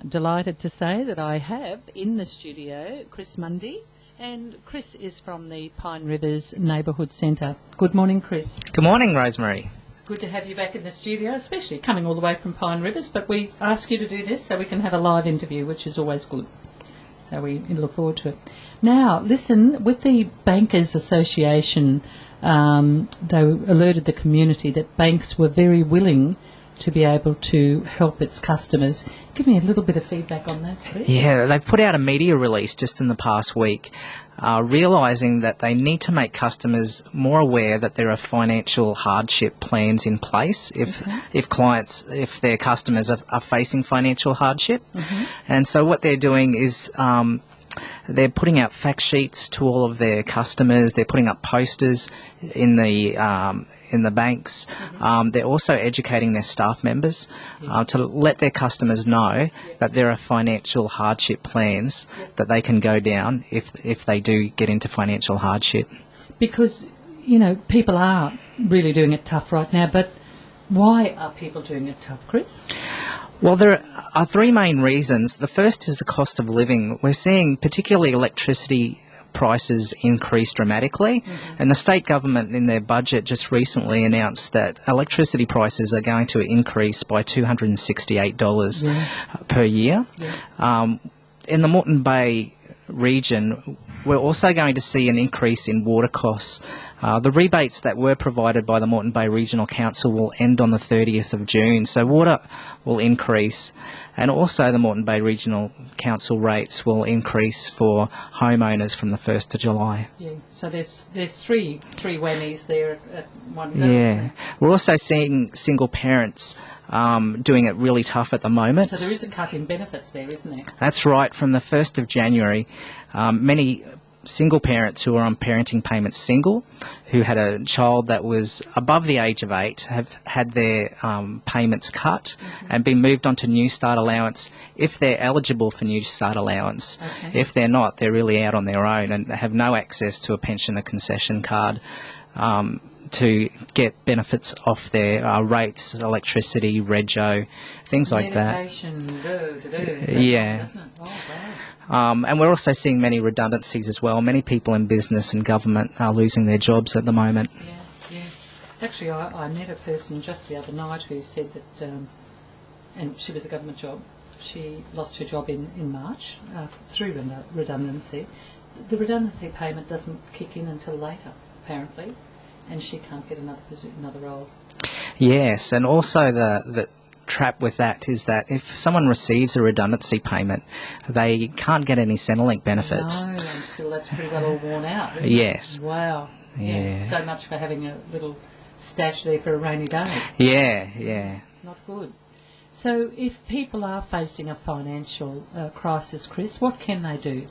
delighted to say that I have in the studio Chris Mundy, and Chris is from the Pine Rivers Neighbourhood Centre. Good morning, Chris. Good morning, Rosemary. It's good to have you back in the studio, especially coming all the way from Pine Rivers, but we ask you to do this so we can have a live interview, which is always good. So we look forward to it. Now, listen, with the Bankers Association, they alerted the community that banks were very willing to be able to help its customers. Give me a little bit of feedback on that, please. Yeah, they've put out a media release just in the past week, realising that they need to make customers more aware that there are financial hardship plans in place if their customers are facing financial hardship. And so what they're doing is they're putting out fact sheets to all of their customers. They're putting up posters in the banks. They're also educating their staff members to let their customers know that there are financial hardship plans that they can go down if they do get into financial hardship. Because, you know, people are really doing it tough right now, but why are people doing it tough, Chris? Well, there are three main reasons. The first is the cost of living. We're seeing particularly electricity prices increase dramatically, and the state government in their budget just recently announced that electricity prices are going to increase by $268 per year. In the Moreton Bay region, we're also going to see an increase in water costs. The rebates that were provided by the Moreton Bay Regional Council will end on the 30th of June, so water will increase, and also the Moreton Bay Regional Council rates will increase for homeowners from the 1st of July. Yeah, so there's three whammies there at one go. Yeah, we're also seeing single parents doing it really tough at the moment. So there is a cut in benefits there, isn't there? That's right. From the 1st of January, many single parents who are on parenting payments single, who had a child that was above the age of 8, have had their payments cut and been moved on to New Start allowance if they're eligible for New Start allowance. If they're not, they're really out on their own and have no access to a pensioner concession card to get benefits off their rates, electricity, rego, things like that. Yeah. And we're also seeing many redundancies as well. Many people in business and government are losing their jobs at the moment. Yeah. Actually, I met a person just the other night who said that, and she was a government job, she lost her job in March through redundancy. The redundancy payment doesn't kick in until later, apparently, and she can't get another role. Yes, and also the trap with that is that if someone receives a redundancy payment, they can't get any Centrelink benefits. No, until that's pretty well all worn out. Yes. Wow. Yeah. So much for having a little stash there for a rainy day. Yeah. Not good. So if people are facing a financial crisis, Chris, what can they do?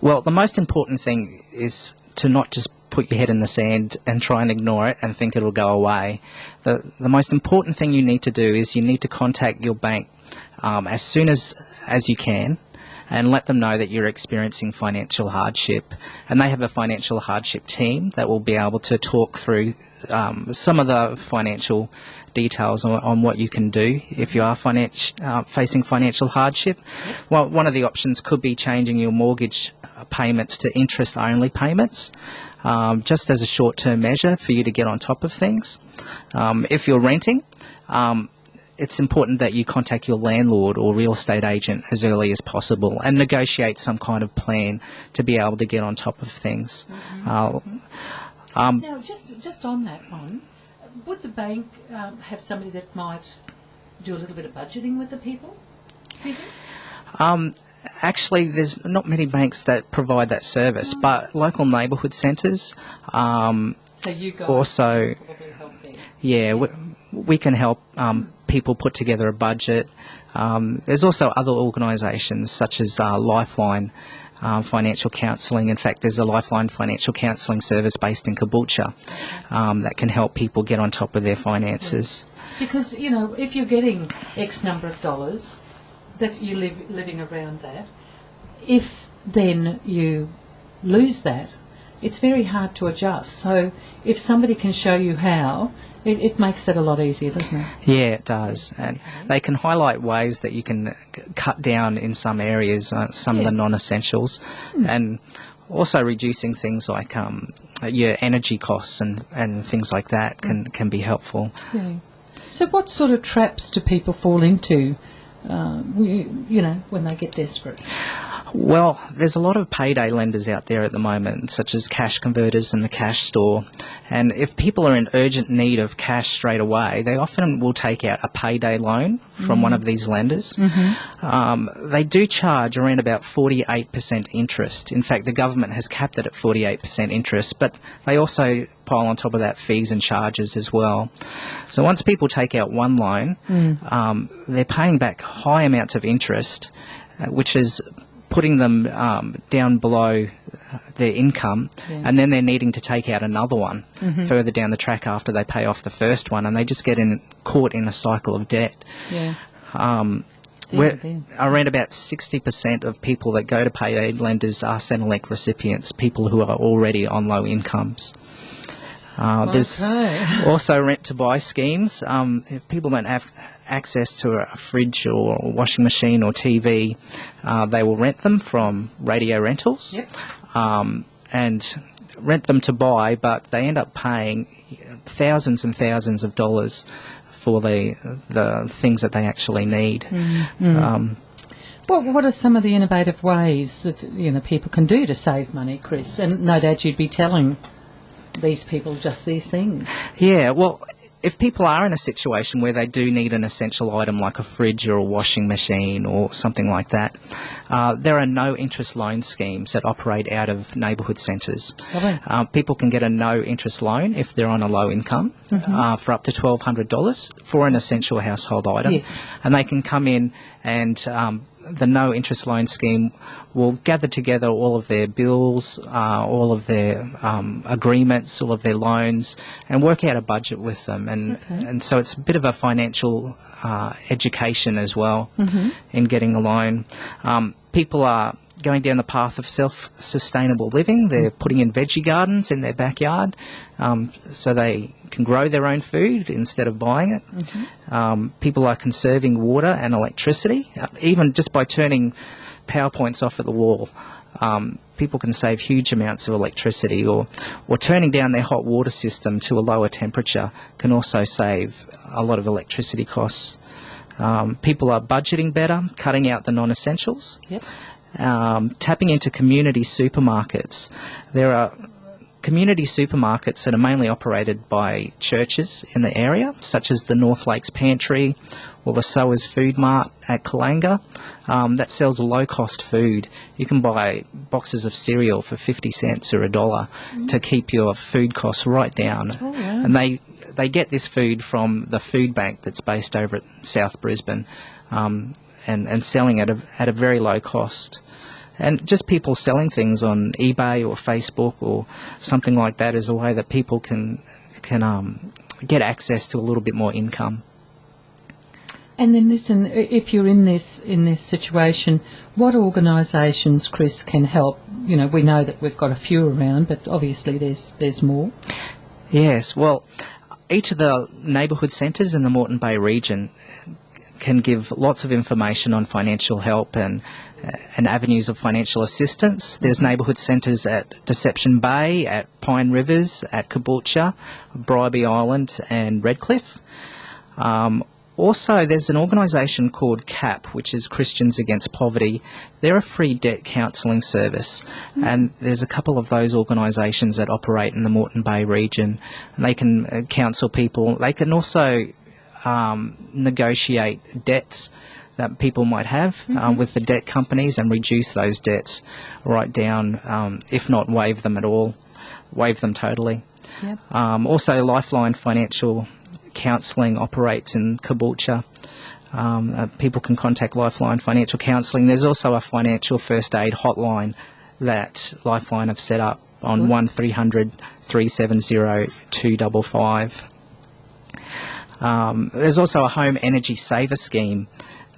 Well, the most important thing is to not just put your head in the sand and try and ignore it and think it'll go away. The most important thing you need to do is you need to contact your bank as soon as you can and let them know that you're experiencing financial hardship. And they have a financial hardship team that will be able to talk through some of the financial details on what you can do if you are facing financial hardship. Well, one of the options could be changing your mortgage payments to interest-only payments, just as a short-term measure for you to get on top of things. If you're renting, it's important that you contact your landlord or real estate agent as early as possible and negotiate some kind of plan to be able to get on top of things. Now, just on that one, would the bank have somebody that might do a little bit of budgeting with the people? Do you think? Actually, there's not many banks that provide that service, but local neighbourhood centres so you guys also, can probably help there. Yeah, we can help people put together a budget. There's also other organisations such as Lifeline Financial Counselling. In fact, there's a Lifeline Financial Counselling service based in Caboolture that can help people get on top of their finances. Because, you know, if you're getting X number of dollars, that you're living around that, if then you lose that, it's very hard to adjust. So if somebody can show you how, It makes it a lot easier, doesn't it? Yeah, it does. And they can highlight ways that you can cut down in some areas, some of the non-essentials, and also reducing things like your energy costs and things like that can be helpful. Yeah. So what sort of traps do people fall into, when they get desperate? Well, there's a lot of payday lenders out there at the moment, such as Cash Converters and the Cash Store. And if people are in urgent need of cash straight away, they often will take out a payday loan from one of these lenders. They do charge around about 48% interest. In fact, the government has capped it at 48% interest, but they also pile on top of that fees and charges as well. So once people take out one loan, they're paying back high amounts of interest, which is putting them down below their income, and then they're needing to take out another one further down the track after they pay off the first one, and they just get caught in a cycle of debt. Around about 60% of people that go to payday lenders are Centrelink recipients, people who are already on low incomes. There's also rent-to-buy schemes. If people don't have access to a fridge or a washing machine or TV, they will rent them from radio rentals and rent them to buy, but they end up paying thousands and thousands of dollars for the things that they actually need. What are some of the innovative ways that people can do to save money, Chris? And no doubt you'd be telling these people just these things. Yeah, well, if people are in a situation where they do need an essential item like a fridge or a washing machine or something like that, there are no interest loan schemes that operate out of neighbourhood centres. People can get a no interest loan if they're on a low income for up to $1,200 for an essential household item. And they can come in and the no interest loan scheme will gather together all of their bills, all of their agreements, all of their loans, and work out a budget with them. And so it's a bit of a financial education as well in getting a loan. People are going down the path of self-sustainable living. They're putting in veggie gardens in their backyard so they can grow their own food instead of buying it. People are conserving water and electricity, even just by turning power points off at the wall. People can save huge amounts of electricity, or turning down their hot water system to a lower temperature can also save a lot of electricity costs. People are budgeting better, cutting out the non-essentials. Tapping into community supermarkets. There are community supermarkets that are mainly operated by churches in the area, such as the North Lakes Pantry or the Sowers Food Mart at Kalanga, that sells low-cost food. You can buy boxes of cereal for 50 cents or $1 to keep your food costs right down. And they get this food from the food bank that's based over at South Brisbane, and selling at a very low cost. And just people selling things on eBay or Facebook or something like that is a way that people can get access to a little bit more income. And then listen, if you're in this situation, what organisations, Chris, can help? We know that we've got a few around, but obviously there's more. Yes, well, each of the neighbourhood centres in the Moreton Bay region can give lots of information on financial help and avenues of financial assistance. There's neighbourhood centres at Deception Bay, at Pine Rivers, at Caboolture, Bribie Island and Redcliffe. Also, there's an organisation called CAP, which is Christians Against Poverty. They're a free debt counselling service, and there's a couple of those organisations that operate in the Moreton Bay region. And they can counsel people. They can also negotiate debts that people might have with the debt companies and reduce those debts right down, if not waive them at all, waive them totally. Also, Lifeline Financial Counselling operates in Caboolture. People can contact Lifeline Financial Counselling. There's also a financial first aid hotline that Lifeline have set up on 1300 370 255. There's also a home energy saver scheme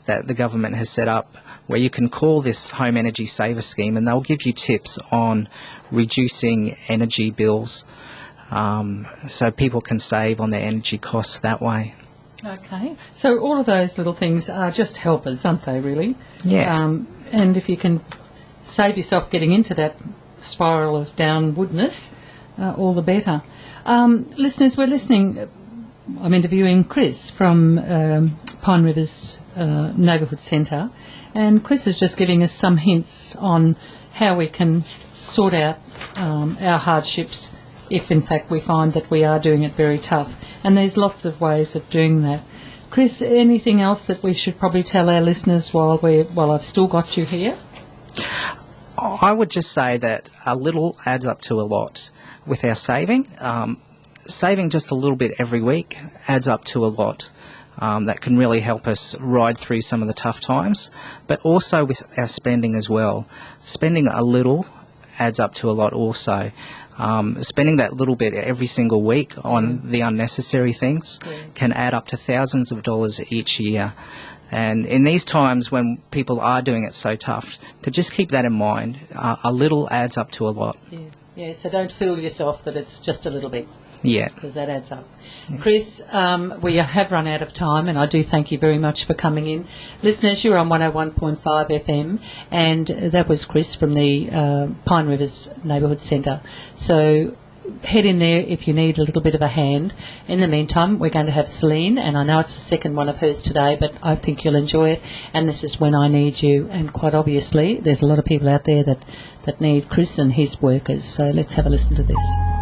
that the government has set up where you can call this home energy saver scheme and they'll give you tips on reducing energy bills. so people can save on their energy costs that way. Okay. So all of those little things are just helpers, aren't they, really? Yeah. And if you can save yourself getting into that spiral of downwardness, all the better. Listeners, I'm interviewing Chris from Pine River's Neighbourhood Centre, and Chris is just giving us some hints on how we can sort out our hardships if in fact we find that we are doing it very tough. And there's lots of ways of doing that. Chris, anything else that we should probably tell our listeners while I've still got you here? I would just say that a little adds up to a lot with our saving. Saving just a little bit every week adds up to a lot. That can really help us ride through some of the tough times, but also with our spending as well. Spending a little adds up to a lot also. Spending that little bit every single week on the unnecessary things can add up to thousands of dollars each year. And in these times when people are doing it so tough, to just keep that in mind, a little adds up to a lot. Yeah, so don't fool yourself that it's just a little bit. Yeah. Because that adds up. Yeah. Chris, we have run out of time, and I do thank you very much for coming in. Listeners, you're on 101.5 FM, and that was Chris from the Pine Rivers Neighbourhood Centre. So head in there if you need a little bit of a hand. In the meantime, we're going to have Celine, and I know it's the second one of hers today, but I think you'll enjoy it. And this is When I Need You, and quite obviously there's a lot of people out there that need Chris and his workers. So let's have a listen to this.